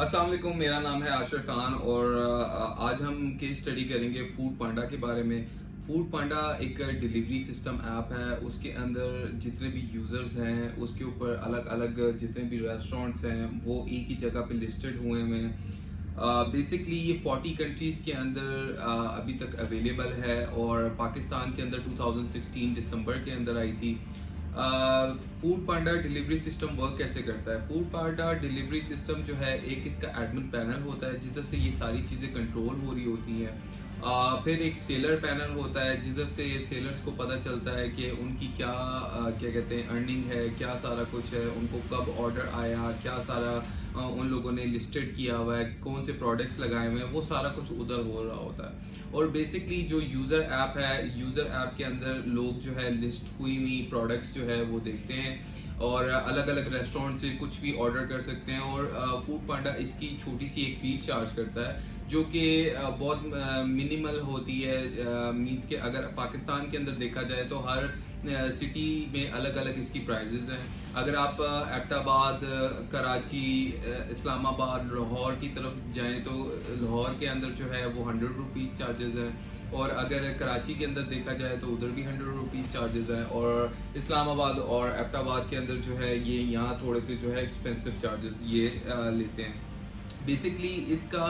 अस्सलाम वालेकुम, मेरा नाम है आशर खान और आज हम केस स्टडी करेंगे फूड पांडा के बारे में। फूड पांडा एक डिलीवरी सिस्टम ऐप है। उसके अंदर जितने भी यूज़र्स हैं उसके ऊपर अलग अलग जितने भी रेस्टोरेंट्स हैं वो एक ही जगह पे लिस्टेड हुए हुए हैं। बेसिकली ये 40 कंट्रीज़ के अंदर अभी तक अवेलेबल है और पाकिस्तान के अंदर 2016 दिसंबर के अंदर आई थी। फूड पांडा डिलीवरी सिस्टम वर्क कैसे करता है? फूड पांडा डिलीवरी सिस्टम जो है, एक इसका एडमिन पैनल होता है जिधर से ये सारी चीज़ें कंट्रोल हो रही होती हैं। फिर एक सेलर पैनल होता है जिधर से ये सेलर्स को पता चलता है कि उनकी क्या कहते हैं अर्निंग है, क्या सारा कुछ है, उनको कब ऑर्डर आया, क्या सारा उन लोगों ने लिस्टेड किया हुआ है, कौन से प्रोडक्ट्स लगाए हुए हैं, वो सारा कुछ उधर हो रहा होता है। और बेसिकली जो यूज़र ऐप है, यूज़र ऐप के अंदर लोग जो है लिस्ट हुई हुई प्रोडक्ट्स जो है वो देखते हैं और अलग अलग रेस्टोरेंट से कुछ भी ऑर्डर कर सकते हैं। और फूड पांडा इसकी छोटी सी एक फीस चार्ज करता है जो कि बहुत मिनिमल होती है। मींस के अगर पाकिस्तान के अंदर देखा जाए तो हर सिटी में अलग अलग इसकी प्राइजेस हैं। अगर आप एबटाबाद, कराची, इस्लामाबाद, लाहौर की तरफ जाएं तो लाहौर के अंदर जो है वो 100 रुपीज़ चार्जेस हैं। और अगर कराची के अंदर देखा जाए तो उधर भी 100 रुपीज़ चार्जेस हैं। और इस्लामाबाद और एबटाबाद के अंदर जो है ये यहाँ थोड़े से जो है एक्सपेंसिव चार्जेस ये लेते हैं। बेसिकली इसका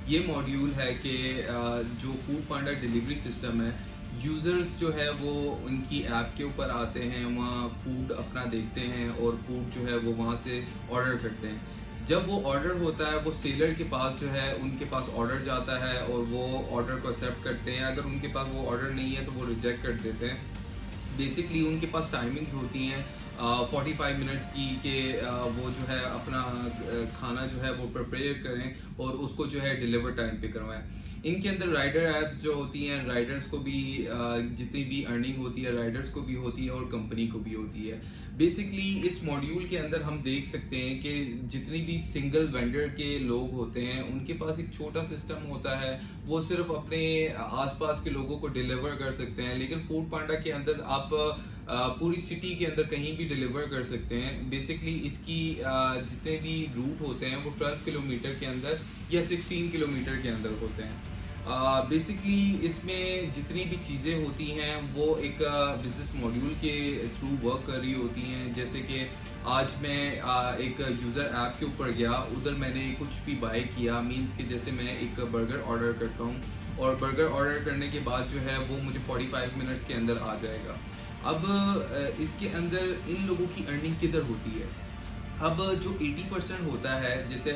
ये मॉड्यूल है कि जो फूड पांडा डिलीवरी सिस्टम है, यूज़र्स जो है वो उनकी ऐप के ऊपर आते हैं, वहाँ फूड अपना देखते हैं और फूड जो है वो वहाँ से ऑर्डर करते हैं। जब वो ऑर्डर होता है वो सेलर के पास जो है उनके पास ऑर्डर जाता है और वो ऑर्डर को एक्सेप्ट करते हैं। अगर उनके पास वो ऑर्डर नहीं है तो वो रिजेक्ट कर देते हैं। बेसिकली उनके पास टाइमिंग्स होती हैं 45 मिनट्स की कि वो जो है अपना खाना जो है वो प्रिपेयर करें और उसको जो है डिलीवर टाइम पे करवाएं। इनके अंदर राइडर ऐप्स जो होती हैं, राइडर्स को भी जितनी भी अर्निंग होती है राइडर्स को भी होती है और कंपनी को भी होती है। बेसिकली इस मॉड्यूल के अंदर हम देख सकते हैं कि जितनी भी सिंगल वेंडर के लोग होते हैं उनके पास एक छोटा सिस्टम होता है, वो सिर्फ अपने आसपास के लोगों को डिलीवर कर सकते हैं। लेकिन फूड पांडा के अंदर आप पूरी सिटी के अंदर कहीं भी डिलीवर कर सकते हैं। बेसिकली इसकी जितने भी रूट होते हैं वो 12 किलोमीटर के अंदर या 16 किलोमीटर के अंदर होते हैं। बेसिकली इसमें जितनी भी चीज़ें होती हैं वो एक बिजनेस मॉड्यूल के थ्रू वर्क कर रही होती हैं। जैसे कि आज मैं एक यूज़र ऐप के ऊपर गया, उधर मैंने कुछ भी बाय किया। मींस कि जैसे मैं एक बर्गर ऑर्डर करता हूँ और बर्गर ऑर्डर करने के बाद जो है वो मुझे 45 मिनट्स के अंदर आ जाएगा। अब इसके अंदर इन लोगों की अर्निंग किधर होती है? अब जो 80% होता है, जैसे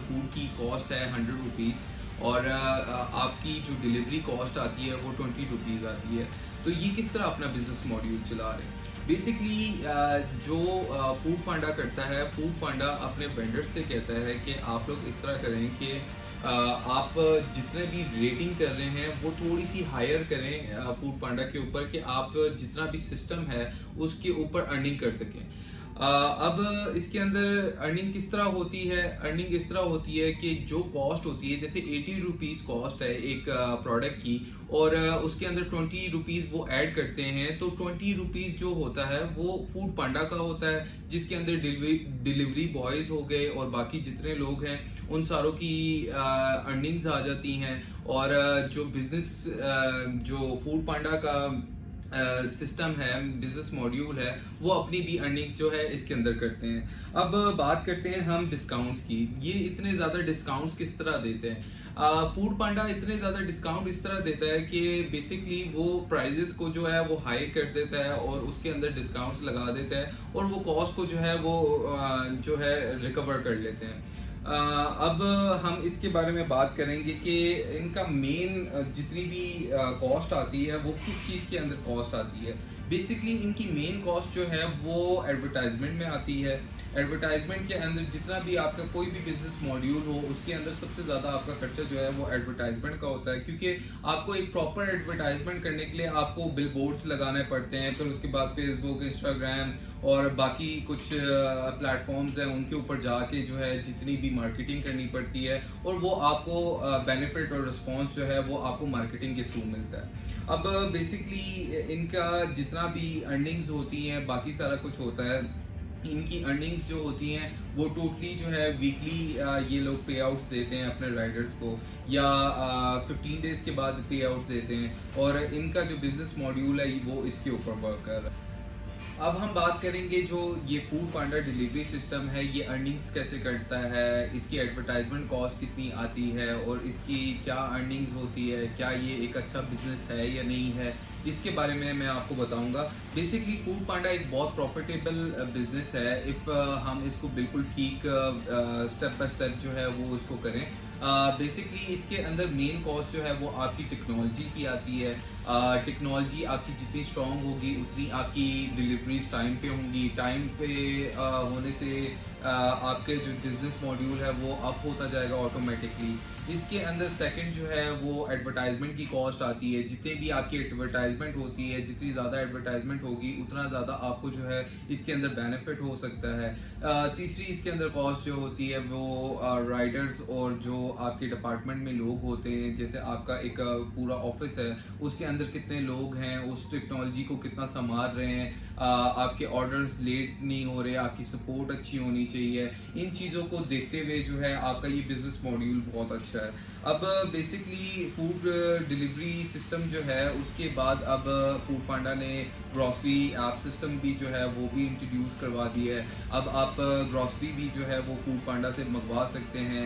फूड की कॉस्ट है 100 रुपीज़ और आपकी जो डिलीवरी कॉस्ट आती है वो 20 रुपीज़ आती है। तो ये किस तरह अपना बिजनेस मॉड्यूल चला रहे हैं? बेसिकली जो फूड पांडा करता है, फूड पांडा अपने वेंडर्स से कहता है कि आप लोग इस तरह करें कि आप जितने भी रेटिंग कर रहे हैं वो थोड़ी सी हायर करें फूड पांडा के ऊपर, कि आप जितना भी सिस्टम है उसके ऊपर अर्निंग कर सकें। अब इसके अंदर अर्निंग किस तरह होती है? अर्निंग इस तरह होती है कि जो कॉस्ट होती है, जैसे 80 रुपीज़ कॉस्ट है एक प्रोडक्ट की और उसके अंदर 20 रुपीज़ वो ऐड करते हैं, तो 20 रुपीज़ जो होता है वो फूड पांडा का होता है, जिसके अंदर डिलीवरी बॉयज़ हो गए और बाकी जितने लोग हैं उन सारों की अर्निंग्स आ जाती हैं। और जो बिजनेस जो फूड पांडा का सिस्टम है, बिजनेस मॉड्यूल है, वो अपनी भी अर्निंग जो है इसके अंदर करते हैं। अब बात करते हैं हम डिस्काउंट्स की। ये इतने ज़्यादा डिस्काउंट्स किस तरह देते हैं? फूड पांडा इतने ज़्यादा डिस्काउंट इस तरह देता है कि बेसिकली वो प्राइजेस को जो है वो हाई कर देता है और उसके अंदर डिस्काउंट्स लगा देता है और वो कॉस्ट को जो है वो जो है रिकवर कर लेते हैं। अब हम इसके बारे में बात करेंगे कि इनका मेन जितनी भी कॉस्ट आती है वो किस चीज़ के अंदर कॉस्ट आती है। बेसिकली इनकी मेन कॉस्ट जो है वो एडवर्टाइजमेंट में आती है। एडवर्टाइजमेंट के अंदर जितना भी आपका कोई भी बिजनेस मॉड्यूल हो उसके अंदर सबसे ज़्यादा आपका खर्चा जो है वो एडवर्टाइजमेंट का होता है, क्योंकि आपको एक प्रॉपर एडवर्टाइजमेंट करने के लिए आपको बिल बोर्ड्स लगाने पड़ते हैं। फिर उसके बाद फेसबुक, इंस्टाग्राम और बाकी कुछ प्लेटफॉर्म्स हैं उनके ऊपर जाके जो है जितनी भी मार्केटिंग करनी पड़ती है और वो आपको बेनिफिट और रिस्पॉन्स जो है वो आपको मार्केटिंग के थ्रू मिलता है। अब बेसिकली इनका जितना भी अर्निंग्स होती हैं बाकी सारा कुछ होता है इनकी अर्निंग्स जो होती हैं वो टोटली जो है वीकली ये लोग पे आउट्स देते हैं अपने राइडर्स को, या 15 डेज़ के बाद पे आउट्स देते हैं, और इनका जो बिज़नेस मॉड्यूल है वो इसके ऊपर वर्क कर रहा है। अब हम बात करेंगे जो ये फूड पांडा डिलीवरी सिस्टम है, ये अर्निंग्स कैसे करता है, इसकी एडवर्टाइजमेंट कॉस्ट कितनी आती है और इसकी क्या अर्निंग्स होती है, क्या ये एक अच्छा बिजनेस है या नहीं है, इसके बारे में मैं आपको बताऊंगा। बेसिकली फूड पांडा एक बहुत प्रॉफिटेबल बिजनेस है इफ़ हम इसको बिल्कुल ठीक स्टेप बाय स्टेप जो है वो इसको करें। बेसिकली इसके अंदर मेन कॉस्ट जो है वो आपकी टेक्नोलॉजी की आती है। टेक्नोलॉजी आपकी जितनी स्ट्रॉन्ग होगी उतनी आपकी डिलीवरीज टाइम पे होंगी, टाइम पे होने से आपके जो बिजनेस मॉड्यूल है वो अप होता जाएगा ऑटोमेटिकली। इसके अंदर सेकंड जो है वो एडवर्टाइजमेंट की कॉस्ट आती है। जितने भी आपकी एडवर्टाइजमेंट होती है, जितनी ज़्यादा एडवर्टाइजमेंट होगी उतना ज़्यादा आपको जो है इसके अंदर बेनिफिट हो सकता है। तीसरी इसके अंदर कॉस्ट जो होती है वो राइडर्स और जो आपके डिपार्टमेंट में लोग होते हैं, जैसे आपका एक पूरा ऑफिस है उसके अंदर कितने लोग हैं, उस टेक्नोलॉजी को कितना संभाल रहे हैं, आपके ऑर्डर्स लेट नहीं हो रहे, आपकी सपोर्ट अच्छी होनी चाहिए। इन चीज़ों को देखते हुए जो है आपका ये बिजनेस मॉड्यूल बहुत अच्छा है। अब बेसिकली फूड डिलीवरी सिस्टम जो है उसके बाद अब फूड पांडा ने ग्रॉसरी ऐप सिस्टम भी जो है वो भी इंट्रोड्यूस करवा दी है। अब आप ग्रॉसरी भी जो है वो फूड पांडा से मंगवा सकते हैं।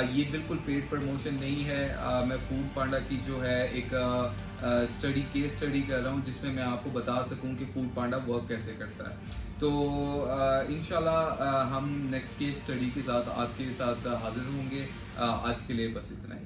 ये बिल्कुल पेड प्रमोशन नहीं है। मैं फूड पांडा की जो है एक केस स्टडी कर रहा हूँ जिसमें मैं आपको बता सकूँ कि फूड पांडा वर्क कैसे करता है। तो इंशाल्लाह हम नेक्स्ट केस स्टडी के साथ आपके साथ हाजिर होंगे। आज के लिए बस इतना ही।